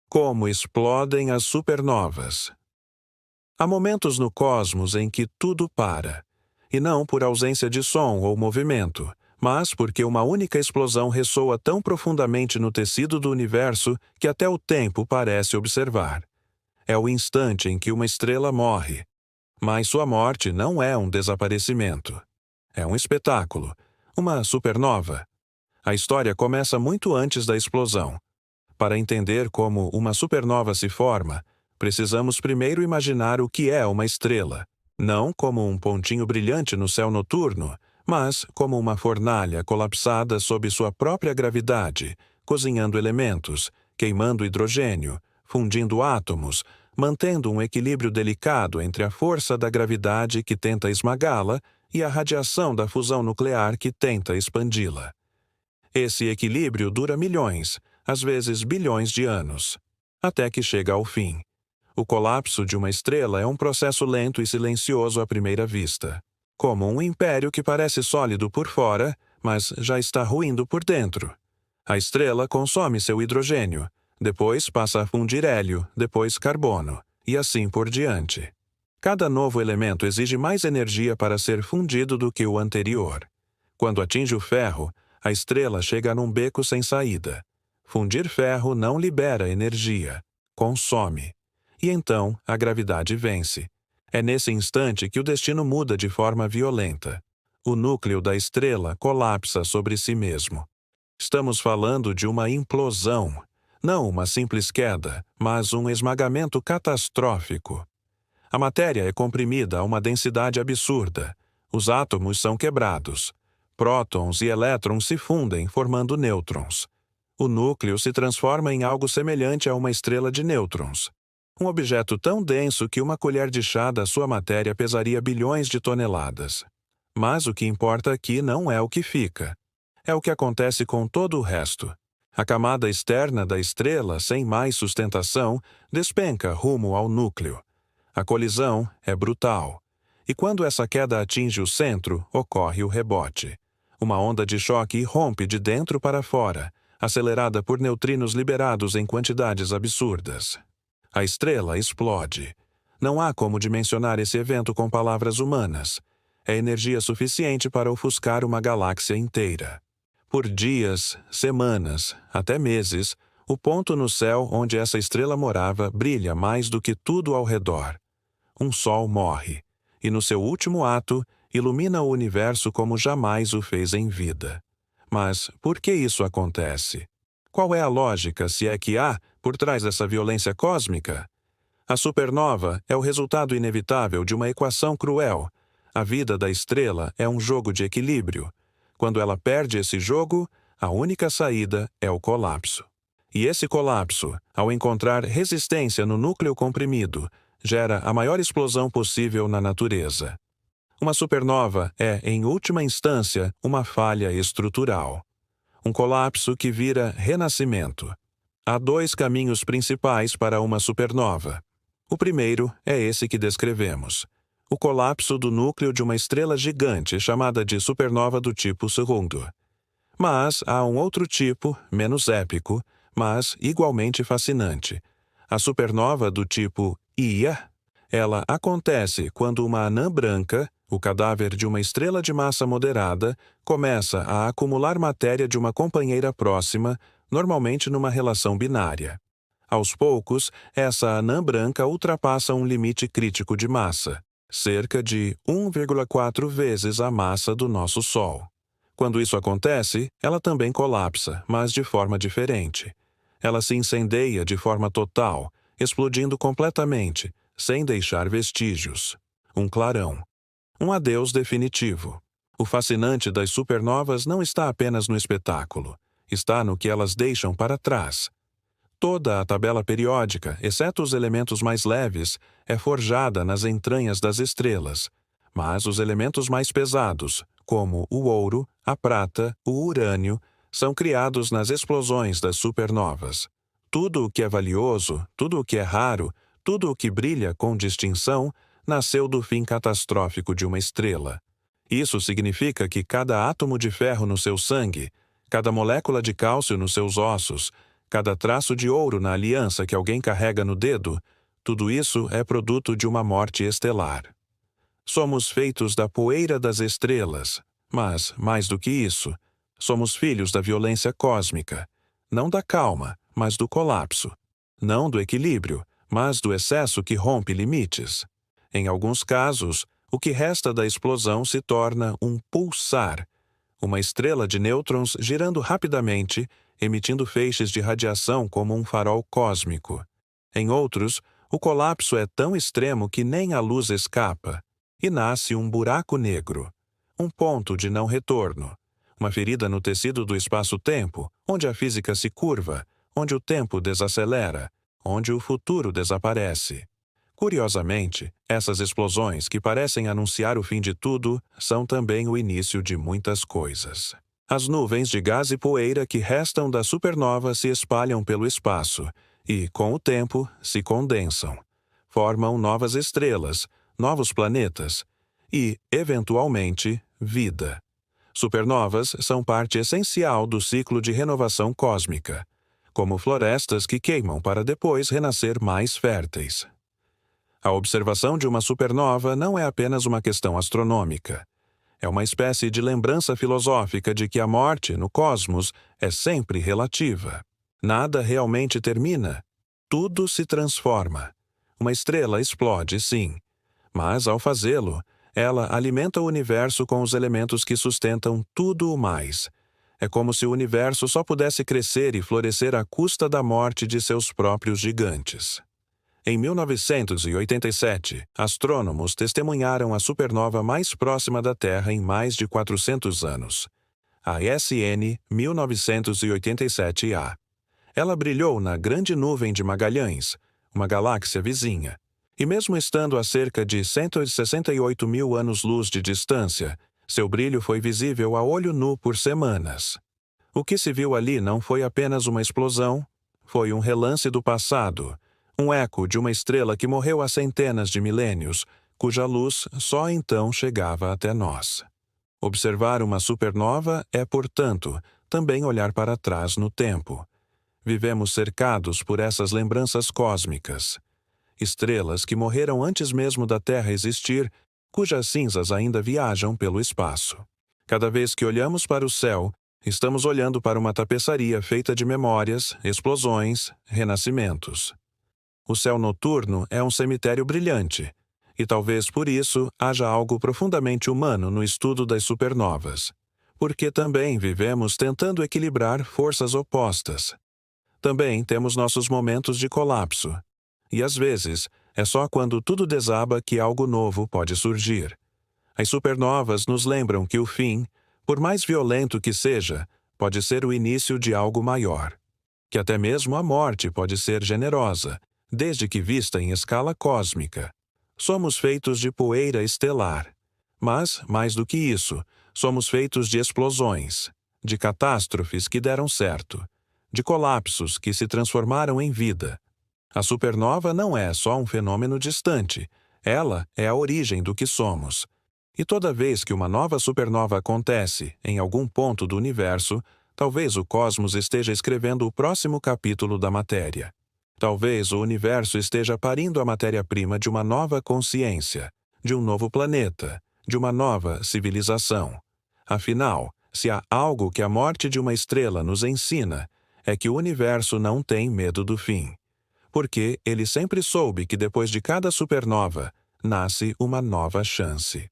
Como explodem as supernovas. Há momentos no cosmos em que tudo para, e não por ausência de som ou movimento, mas porque uma única explosão ressoa tão profundamente no tecido do universo que até o tempo parece observar. É o instante em que uma estrela morre. Mas sua morte não é um desaparecimento. É um espetáculo, uma supernova. A história começa muito antes da explosão. Para entender como uma supernova se forma, precisamos primeiro imaginar o que é uma estrela, não como um pontinho brilhante no céu noturno, mas como uma fornalha colapsada sob sua própria gravidade, cozinhando elementos, queimando hidrogênio, fundindo átomos, mantendo um equilíbrio delicado entre a força da gravidade que tenta esmagá-la e a radiação da fusão nuclear que tenta expandi-la. Esse equilíbrio dura milhões, às vezes bilhões de anos, até que chega ao fim. O colapso de uma estrela é um processo lento e silencioso à primeira vista, como um império que parece sólido por fora, mas já está ruindo por dentro. A estrela consome seu hidrogênio, depois passa a fundir hélio, depois carbono, e assim por diante. Cada novo elemento exige mais energia para ser fundido do que o anterior. Quando atinge o ferro, a estrela chega num beco sem saída. Fundir ferro não libera energia, consome. E então a gravidade vence. É nesse instante que o destino muda de forma violenta. O núcleo da estrela colapsa sobre si mesmo. Estamos falando de uma implosão, não uma simples queda, mas um esmagamento catastrófico. A matéria é comprimida a uma densidade absurda. Os átomos são quebrados. Prótons e elétrons se fundem, formando nêutrons. O núcleo se transforma em algo semelhante a uma estrela de nêutrons. Um objeto tão denso que uma colher de chá da sua matéria pesaria bilhões de toneladas. Mas o que importa aqui não é o que fica. É o que acontece com todo o resto. A camada externa da estrela, sem mais sustentação, despenca rumo ao núcleo. A colisão é brutal. E quando essa queda atinge o centro, ocorre o rebote. Uma onda de choque irrompe de dentro para fora, acelerada por neutrinos liberados em quantidades absurdas. A estrela explode. Não há como dimensionar esse evento com palavras humanas. É energia suficiente para ofuscar uma galáxia inteira. Por dias, semanas, até meses, o ponto no céu onde essa estrela morava brilha mais do que tudo ao redor. Um sol morre, e no seu último ato, ilumina o universo como jamais o fez em vida. Mas por que isso acontece? Qual é a lógica, se é que há, por trás dessa violência cósmica? A supernova é o resultado inevitável de uma equação cruel. A vida da estrela é um jogo de equilíbrio. Quando ela perde esse jogo, a única saída é o colapso. E esse colapso, ao encontrar resistência no núcleo comprimido, gera a maior explosão possível na natureza. Uma supernova é, em última instância, uma falha estrutural. Um colapso que vira renascimento. Há dois caminhos principais para uma supernova. O primeiro é esse que descrevemos. O colapso do núcleo de uma estrela gigante chamada de supernova do tipo segundo. Mas há um outro tipo, menos épico, mas igualmente fascinante. A supernova do tipo Ia. Ela acontece quando uma anã branca, o cadáver de uma estrela de massa moderada, começa a acumular matéria de uma companheira próxima, normalmente numa relação binária. Aos poucos, essa anã branca ultrapassa um limite crítico de massa, cerca de 1,4 vezes a massa do nosso Sol. Quando isso acontece, ela também colapsa, mas de forma diferente. Ela se incendeia de forma total, explodindo completamente, sem deixar vestígios. Um clarão. Um adeus definitivo. O fascinante das supernovas não está apenas no espetáculo, está no que elas deixam para trás. Toda a tabela periódica, exceto os elementos mais leves, é forjada nas entranhas das estrelas, mas os elementos mais pesados, como o ouro, a prata, o urânio, são criados nas explosões das supernovas. Tudo o que é valioso, tudo o que é raro, tudo o que brilha com distinção, nasceu do fim catastrófico de uma estrela. Isso significa que cada átomo de ferro no seu sangue, cada molécula de cálcio nos seus ossos, cada traço de ouro na aliança que alguém carrega no dedo, tudo isso é produto de uma morte estelar. Somos feitos da poeira das estrelas, mas, mais do que isso, somos filhos da violência cósmica, não da calma, mas do colapso, não do equilíbrio, mas do excesso que rompe limites. Em alguns casos, o que resta da explosão se torna um pulsar, uma estrela de nêutrons girando rapidamente, emitindo feixes de radiação como um farol cósmico. Em outros, o colapso é tão extremo que nem a luz escapa, e nasce um buraco negro, um ponto de não retorno, uma ferida no tecido do espaço-tempo, onde a física se curva, onde o tempo desacelera, onde o futuro desaparece. Curiosamente, essas explosões que parecem anunciar o fim de tudo são também o início de muitas coisas. As nuvens de gás e poeira que restam da supernova se espalham pelo espaço e, com o tempo, se condensam. Formam novas estrelas, novos planetas e, eventualmente, vida. Supernovas são parte essencial do ciclo de renovação cósmica, como florestas que queimam para depois renascer mais férteis. A observação de uma supernova não é apenas uma questão astronômica. É uma espécie de lembrança filosófica de que a morte, no cosmos, é sempre relativa. Nada realmente termina. Tudo se transforma. Uma estrela explode, sim. Mas, ao fazê-lo, ela alimenta o universo com os elementos que sustentam tudo o mais. É como se o universo só pudesse crescer e florescer à custa da morte de seus próprios gigantes. Em 1987, astrônomos testemunharam a supernova mais próxima da Terra em mais de 400 anos, a SN 1987A. Ela brilhou na Grande Nuvem de Magalhães, uma galáxia vizinha, e mesmo estando a cerca de 168 mil anos-luz de distância, seu brilho foi visível a olho nu por semanas. O que se viu ali não foi apenas uma explosão, foi um relance do passado, um eco de uma estrela que morreu há centenas de milênios, cuja luz só então chegava até nós. Observar uma supernova é, portanto, também olhar para trás no tempo. Vivemos cercados por essas lembranças cósmicas. Estrelas que morreram antes mesmo da Terra existir, cujas cinzas ainda viajam pelo espaço. Cada vez que olhamos para o céu, estamos olhando para uma tapeçaria feita de memórias, explosões, renascimentos. O céu noturno é um cemitério brilhante, e talvez por isso haja algo profundamente humano no estudo das supernovas, porque também vivemos tentando equilibrar forças opostas. Também temos nossos momentos de colapso, e às vezes é só quando tudo desaba que algo novo pode surgir. As supernovas nos lembram que o fim, por mais violento que seja, pode ser o início de algo maior, que até mesmo a morte pode ser generosa, desde que vista em escala cósmica. Somos feitos de poeira estelar. Mas, mais do que isso, somos feitos de explosões, de catástrofes que deram certo, de colapsos que se transformaram em vida. A supernova não é só um fenômeno distante, ela é a origem do que somos. E toda vez que uma nova supernova acontece em algum ponto do universo, talvez o cosmos esteja escrevendo o próximo capítulo da matéria. Talvez o universo esteja parindo a matéria-prima de uma nova consciência, de um novo planeta, de uma nova civilização. Afinal, se há algo que a morte de uma estrela nos ensina, é que o universo não tem medo do fim. Porque ele sempre soube que depois de cada supernova, nasce uma nova chance.